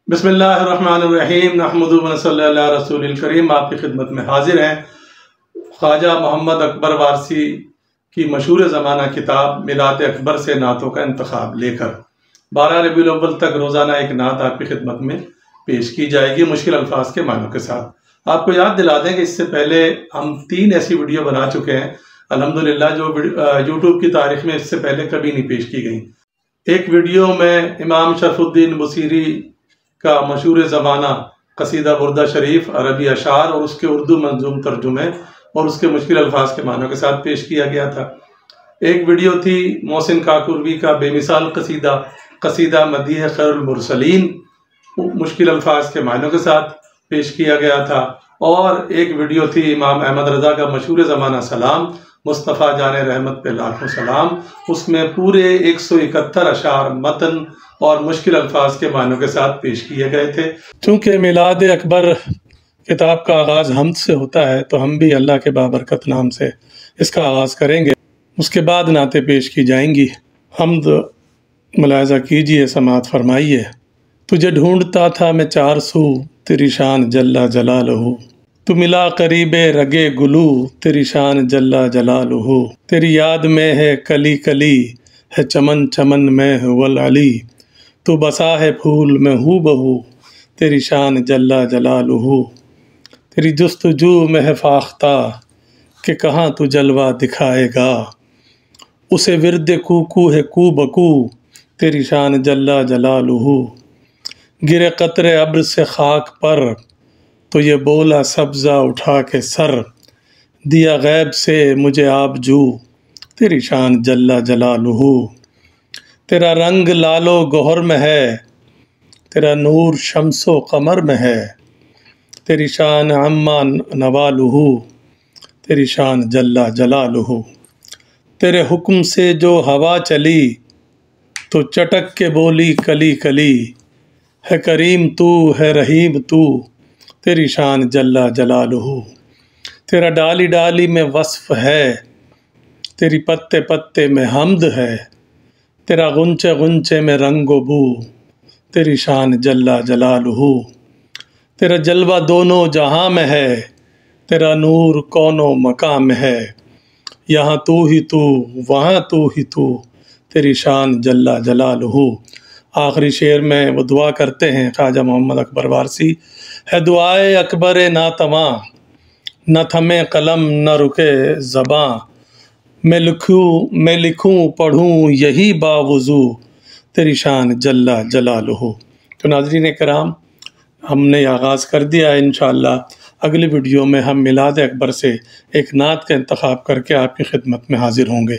بسم اللہ الرحمن الرحیم نحمدہ و نصلی علی رسول الکریم۔ آپ کی خدمت میں حاضر ہیں خواجہ محمد اکبر وارثی کی مشہور زمانہ کتاب میلاد اکبر سے نعتوں کا انتخاب لے کر 12 ربیع الاول تک روزانہ ایک نعت آپ کی خدمت میں پیش کی جائے گی مشکل الفاظ کے معنوں کے ساتھ۔ آپ کو یاد دلا دیں کہ اس سے پہلے ہم 3 ایسی ویڈیو بنا چکے ہیں الحمدللہ، جو یوٹیوب کی تاریخ میں اس سے پہلے کبھی نہیں پیش کی گئی۔ ایک ویڈیو میں امام شرف الدین بصیری کا مشہور زمانہ قصیدہ بردہ شریف عربی اشعار اور اس کے اردو منظوم ترجمے اور اس کے مشکل الفاظ کے معنوں کے ساتھ پیش کیا گیا تھا۔ ایک ویڈیو تھی محسن کاکوروی کا بے مثال قصیدہ مدیح خیر المرسلین، مشکل الفاظ کے معنوں کے ساتھ پیش کیا گیا تھا۔ اور ایک ویڈیو تھی امام احمد رضا کا مشہور زمانہ سلام مصطفیٰ جان رحمت پہ لاکھوں سلام، اس میں پورے 171 اشعار متن اور مشکل الفاظ کے معنوں کے ساتھ پیش کیے گئے تھے۔ چونکہ میلاد اکبر کتاب کا آغاز حمد سے ہوتا ہے تو ہم بھی اللہ کے بابرکت نام سے اس کا آغاز کریں گے، اس کے بعد نعتیں پیش کی جائیں گی۔ حمد ملاحظہ کیجئے، سماعت فرمائیے۔ تجھے ڈھونڈتا تھا میں 4 سو، تیری شان جل جلالہ، تو ملا قریب رگے گلو، تیری شان جل جلالہ، تیری یاد میں ہے کلی کلی، ہے چمن چمن میں ہو العلی، تو بسا ہے پھول میں ہو بہو، تیری شان جل جلالہ، تیری جستجو میں ہے فاختہ کہ کہاں تو جلوہ دکھائے گا، اسے ورد کوکو ہے کو بکو، تیری شان جل جلالہ، گرے قطرے ابر سے خاک پر تو یہ بولا سبزہ اٹھا کے سر، دیا غیب سے مجھے آب جو، تیری شان جل جلالہ، تیرا رنگ لال و گوہر میں ہے، تیرا نور شمس و قمر میں ہے، تیری شان عما نوالہ، تیری شان جل جلالہ، تیرے حکم سے جو ہوا چلی تو چٹک کے بولی کلی کلی، ہے کریم تو ہے رحیم تو، تیری شان جل جلالہ، تیرا ڈالی ڈالی میں وصف ہے، تیری پتے پتے میں حمد ہے، تیرا غنچے غنچے میں رنگ و بو، تیری شان جل جلالہ، تیرا جلوہ دونوں جہاں میں ہے، تیرا نور کون و مکان میں ہے، یہاں تو ہی تو وہاں تو ہی تو، تیری شان جل جلالہ۔ آخری شعر میں وہ دعا کرتے ہیں خواجہ محمد اکبر وارثی، ہے دعائے اکبر ناتواں، نہ تھمے قلم نہ رکے زباں، میں لکھوں پڑھوں یہی باوضو، تیری شان جل جلالہ۔ تو ناظرین کرام، ہم نے آغاز کر دیا ہے، انشاءاللہ اگلی ویڈیو میں ہم میلاد اکبر سے ایک نعت کا انتخاب کر کے آپ کی خدمت میں حاضر ہوں گے۔